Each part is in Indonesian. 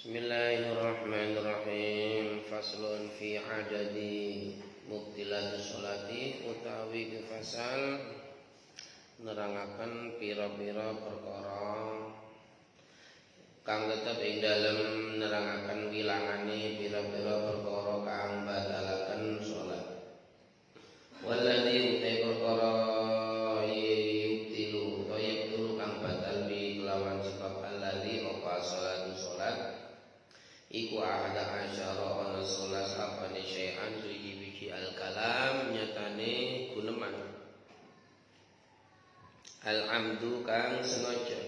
Bismillahirrahmanirrahim. Faslun fi adadi mubtilati sholati utawi fasal nerangaken pira-pira perkara kang tetep ing dalem nerangaken wilangane pira-pira perkara kang batalaken salat. Walladzi utai perkara yubtilu kang batal bi kelawan sebab alladzi apa salatu salat iku ahada asyara ana salat apane syai'an suci al-kalam nyatane guneman al-amdu kang sengaja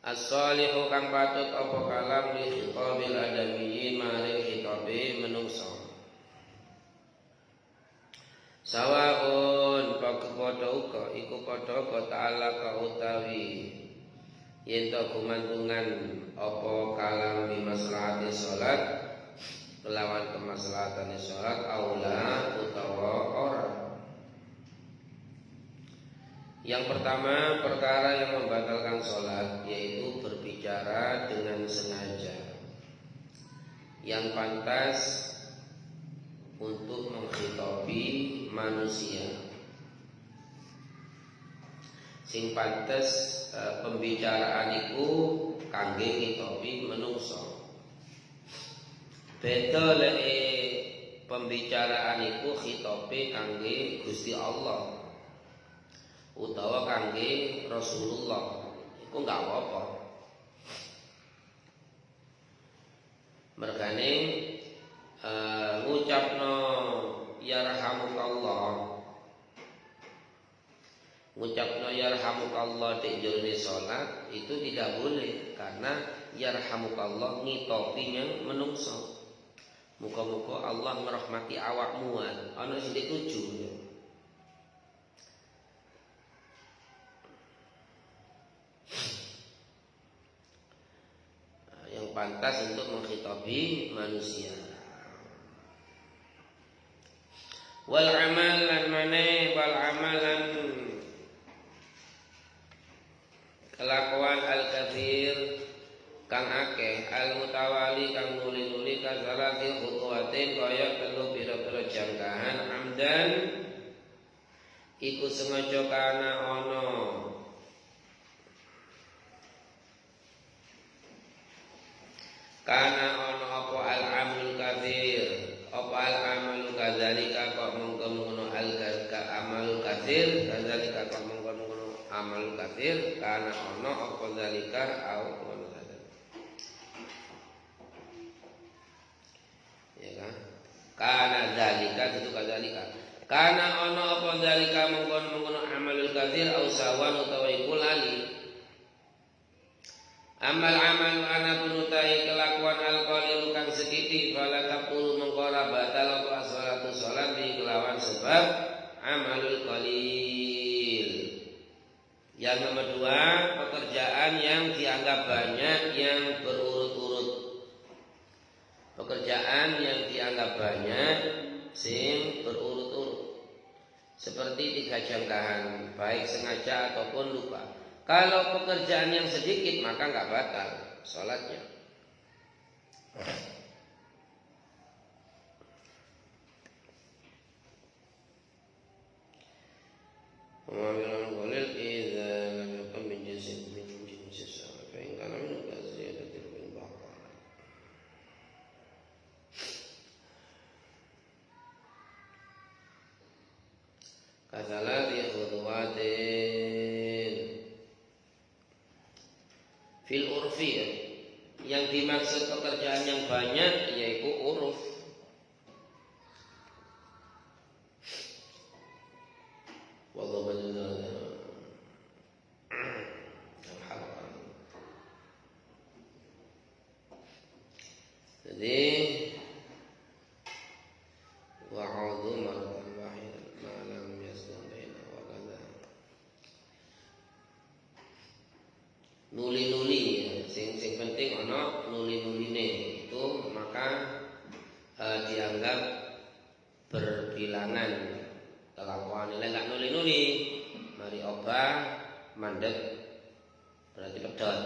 as-salihu kang patut apa kalam li khitabil adamiyyin maring khitabe menungsa sawaun padha uga iku padha ta'ala ka utawi yen to gumantungan apa kalam bi maslahati salat kelawan kemaslahatane salat aula utawa ora. Yang pertama perkara yang membatalkan salat yaitu berbicara dengan sengaja yang pantas untuk menghitopi manusia. Sing pantes pembicaraan iku kangge ngitopi menungsa. Beda lek pembicaraan iku khitope kangge Gusti Allah utawa kangge Rasulullah, iku enggak apa-apa. Mergane ngucapno yarhamukallah, ngucapno yarhamukallah di jurni sholat itu tidak boleh karena yarhamukallah ngitopi yang menungso. Muka-muka Allah merahmati awakmu ana sing dituju ya. Yang pantas untuk menghitopi manusia. Wal amalan mane wal amalan kelakuan al-kathir kang akeh al-mutawali kang nuli-nuli kazalati khutuwatin kaya telu pira-pira jangkahan amdan iku sengaja kana ana apa al-amul kathir apa al-amalu kadzalika kok mengkono al-amalul kathir kadzalika kok mengkono amal kathir kana ana apa zalika au ngono saja. Ya kan? Kana zalika itu kadzalika. Kana ana apa zalika mengkono amalul kathir au sawan utawa iku lali. Amal ana punutai kelakuan al-qalil kang sedikit fala taqulu mengkora batal apa salatu salat di kelawan sebab amalul qalil. Yang nomor dua, pekerjaan yang dianggap banyak yang berurut-urut. Pekerjaan yang dianggap banyak sing berurut-urut. Seperti 3 jangkahan, baik sengaja ataupun lupa. Kalau pekerjaan yang sedikit maka enggak batal salatnya. Pemahaman qalil idza lam yakun min jinsi salat fa in kana min ziyadatil bil baqa. Kazalati khudwatin fil urfi yang dimaksud pekerjaan yang banyak yaitu uruf. Wallahu a'lam. Jadi wa'udhu maratan wahidan malam yasdam baina wa kadha. Nuli-nuli ya. Sing penting ana nuli-nuline itu maka dianggap berbilangan. Kelakuan nilai enggak nuli-nuli mari obah mandek berarti pedot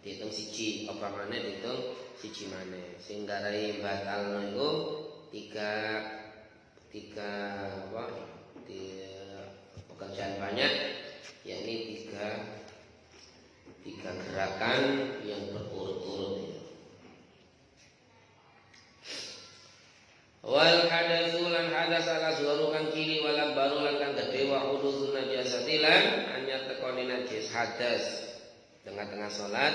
dihitung siji, apa maneh dihitung siji maneh. Sing garai batalno iku tiga apa? Pekerjaan banyak, yakni tiga gerakan yang berurut-urut. Wal hadatsu lan hadas ala suwaru kang cili wala baru lan kang gedhe wa hudutsun najasati lan anyar tekoni najis hadas tengah-tengah salat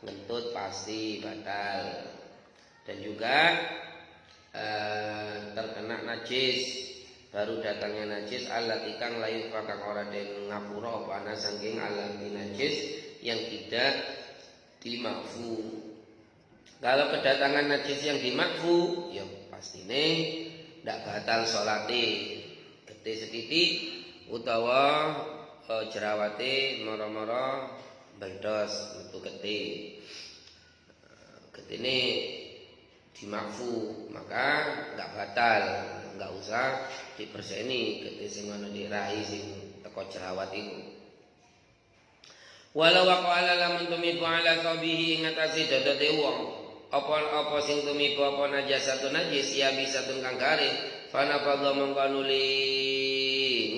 ngentut pasti batal. Dan juga terkena najis, baru datangnya najis alat ikang layu pakang ora den ngapura apa ana saking alam najis yang tidak dimakfu. Kalau kedatangan najis yang dimakfu, ya pastine ndak batal salate. Getih setitik utawa jerawate mara-mara beldos metu getih. Getine dimakfu, maka nggak batal, nggak usah diperseni getih sing ana di rai sing teko jerawat iku. Walau waqala lamun tumibu ala sabihi ngatasi dodode wong apa sing tumibu apa najasatun najis ya bisa tun kang garing fana fadha mangkanuli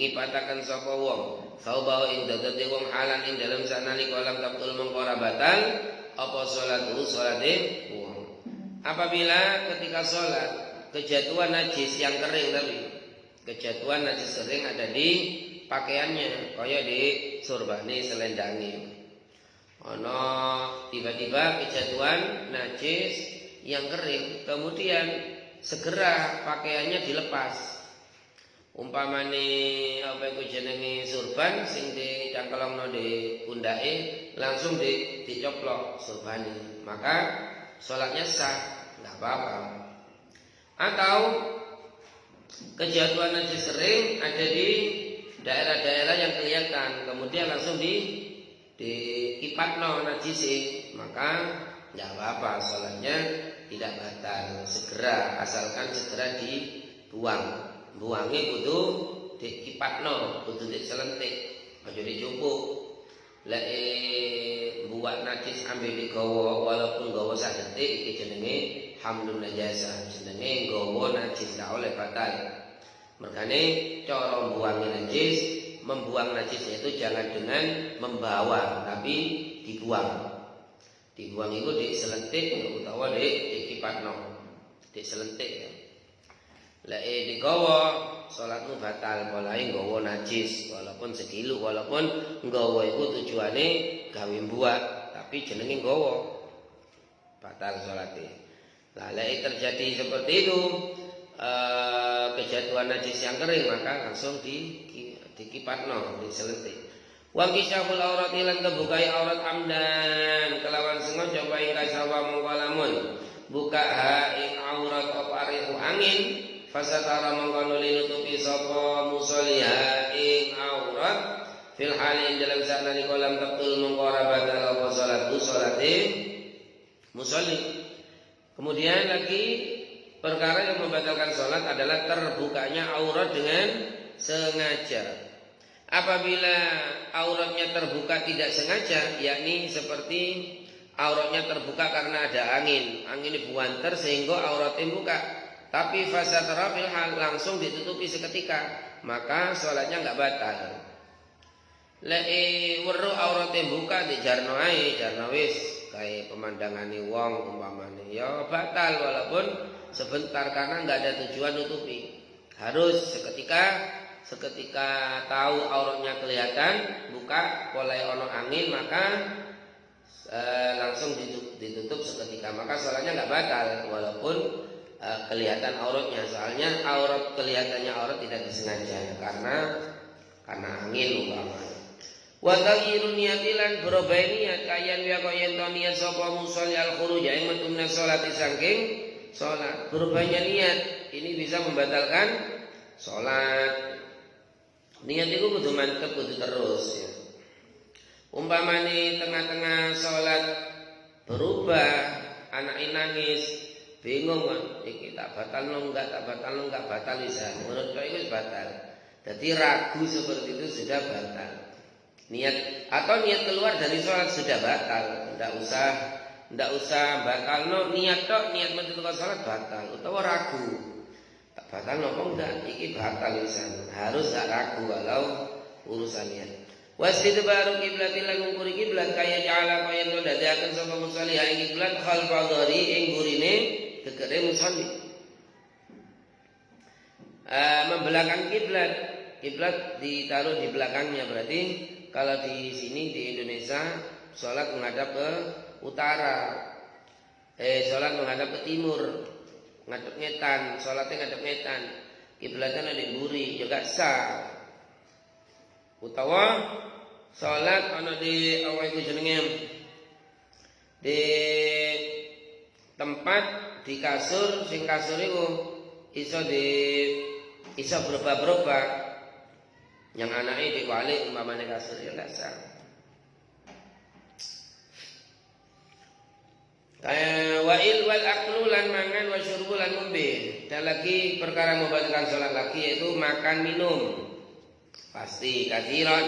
ngipataken sapa wong saubau ing dodode wong halan ing dalem sanali kolam tabtul mengkora batal apa salate wong. Apabila ketika sholat kejatuhan najis yang kering, tapi kejatuhan najis kering ada di pakaiannya, kaya di surbane selendangi. Ono tiba-tiba kejatuhan najis yang kering, kemudian segera pakaiannya dilepas. Umpamane apa iku jenenge surban sing dicangkelongno di pundake langsung dicoplok surbane, maka sholatnya sah, nggak apa-apa. Atau kejatuhan najis kering ada di daerah-daerah yang kelihatan, kemudian langsung dikipatno najis, maka nggak apa-apa, sholatnya tidak batal. Segera, asalkan segera dibuang. Buangnya kudu dikipatno, kudu dicelentik, aja dicupuk. Buat najis ambil digawa walaupun gawa sak detik iki jenenge hamlun najasa, jenenge gawa najis gak oleh batal. Mergane cara membuang najisnya itu jangan dengan membawa, tapi dibuang. Dibuang itu diselentik utawa dikipatno, diselentik ya. Digawa salatmu batal polahe nggawa najis walaupun sekilo, walaupun nggawa iku tujuane gawe buat tapi jenenge nggawa, batal salate. Lah lek terjadi seperti itu kejatuhan najis yang kering, maka langsung dikipatno, diselentik. Wa kisyaful aurati lan kebukai aurat amdan kelawan sengaja wa ing kasawa mongko lamun buka ha ing aurat apa arihu angin fasatara mongko nutupi sapa musolliha ing aurat fil hali dalam sanani kolam tabtul mongko ora batal apa salate musolli. Kemudian lagi perkara yang membatalkan salat adalah terbukanya aurat dengan sengaja. Apabila auratnya terbuka tidak sengaja, yakni seperti auratnya terbuka karena ada angin buanter sehingga auratnya buka, tapi fasatara fil hal langsung ditutupi seketika, maka sholatnya nggak batal. Weru auratnya buka di jarno ae, jarno wis kayak pemandangane wong umpamane ya batal walaupun sebentar karena nggak ada tujuan nutupi. Harus seketika tahu auratnya kelihatan buka oleh ono angin, maka langsung ditutup seketika, maka sholatnya nggak batal walaupun kelihatan auratnya. Soalnya kelihatannya aurat tidak disengaja karena angin umpamanya. Wa taghyiru niyatilan berubah niat kayan wa koyen to niat sapa musolli al khuruj ing metu min salati saking salat. Berubahnya niat ini bisa membatalkan salat. Niat itu kudu mantep, kudu terus ya. Umpamane tengah-tengah salat berubah, anake nangis, bingung kan, iki tak batal enggak batal bisa. Menurut kowe wis batal. Jadi ragu seperti itu sudah batal. Niat atau niat keluar dari sholat sudah batal. Ndak usah batal no niat tok, niat metu sholat batal utawa ragu. Tak batal nopo enggak, iki batal wisan. Harus gak ragu kalau urusan niat. Wastidbaru qiblatil lan ngukuri kiblat kaya ja'ala kaya to dadakan sapa musolli ing kiblat khalfa dhari ing gurine gegere musolli. Membelakang kiblat, kiblat ditaruh di belakangnya, berarti kalau di sini di Indonesia sholat menghadap ke utara, sholat menghadap ke timur, ngadep ngetan, sholatnya ngadep ngetan, kiblatnya ada di buri juga sah. Utawa sholat ana di apa iku jenenge di tempat di kasur, sing kasur iku iso berubah-berubah, yang anaknya diwalik umpamane kasur ya gak sah. Wa'il wal aklu lan mangan wa syurbu lan ngombe. Dan lagi perkara membatalkan sholat lagi yaitu makan minum. Pasti kathiran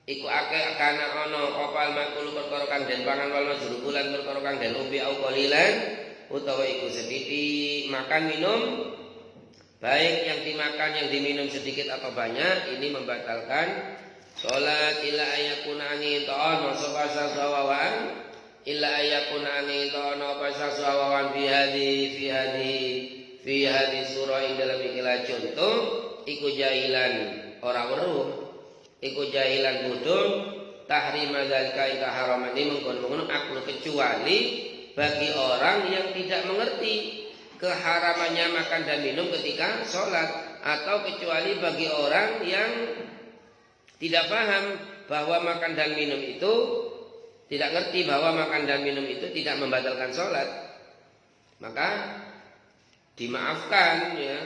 iku akeh kana ana opal makul perkara kang den pangan wal syurbu lan perkara kang den ngombe au qalilan utawa iku sedikit makan minum, baik yang dimakan yang diminum sedikit atau banyak, ini membatalkan sholat. Illa ayakuna angin ta'ana sapa sawawan, illa ayakuna angin ta'ana apa sawawan fi hadi surah ing dalam ikilah contoh iku jahilan ora weruh, iku jahilan bodoh tahrim dzalika ing haraman ini mengkono-kono aklu, kecuali bagi orang yang tidak mengerti keharamannya makan dan minum ketika sholat, atau kecuali bagi orang yang tidak paham bahwa makan dan minum itu, tidak ngerti bahwa makan dan minum itu tidak membatalkan sholat, maka dimaafkan ya.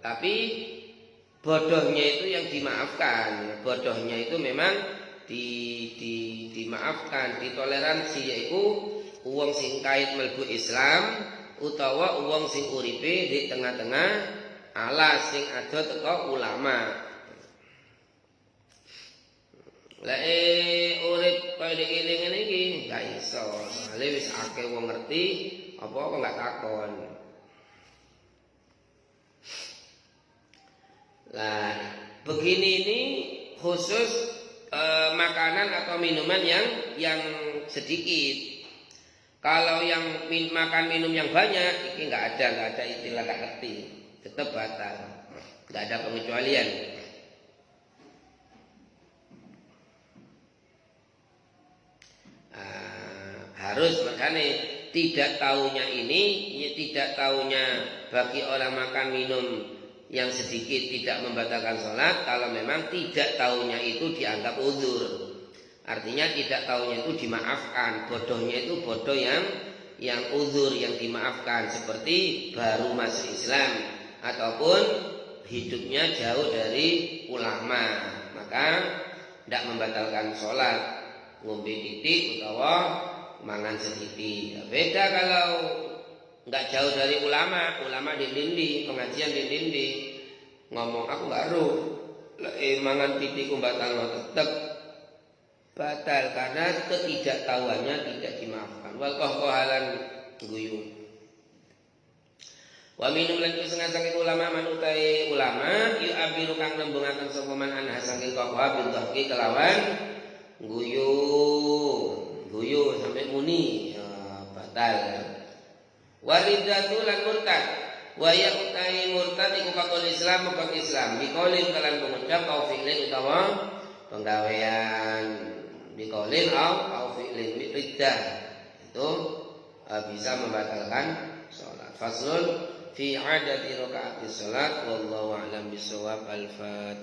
Tapi bodohnya itu yang dimaafkan, bodohnya itu memang dimaafkan, ditoleransi, yaitu uang sing kait mlebu Islam utawa uang sing uripe di tengah-tengah alas sing ada teko ulama. Lah urip kaya dene ngene iki gak iso, soalé wis akeh wong ngerti apa kok gak takon. Lah begini ini khusus makanan atau minuman yang sedikit. Kalau yang makan minum yang banyak, ini nggak ada istilah nggak ngerti, tetap batal, nggak ada pengecualian. Harus makanya tidak tahunya ini, tidak tahunya bagi orang makan minum yang sedikit tidak membatalkan sholat. Kalau memang tidak tahunya itu dianggap uzur. Artinya tidak tahunya itu dimaafkan. Bodohnya itu bodoh yang uzur, yang dimaafkan, seperti baru masuk Islam ataupun hidupnya jauh dari ulama, maka tidak membatalkan sholat, ngombe titik utawa mangan sedikit. Beda kalau nggak jauh dari ulama dinding, pengajian dinding, ngomong aku nggak ruh, mangan titik batal tetap batal karena ketidaktahuannya tidak dimaafkan. Wal qahqahalan guyu. Wa minum lan saking ulama manutai ulama yu abiru kang nembungaken sapa man anha saking qahqa bil dhahki kelawan guyu sampai muni ya, batal. Walidatu lan murtad wa ya utai murtad iku kakon Islam mukam Islam biqaulin kalan pengucap au fi'lin utawa penggawean, biqaulin au fi'lin riddah itu bisa membatalkan salat. Faslun fi adati rakaati salat wallahu a'lam bissawab. Al-Fatihah.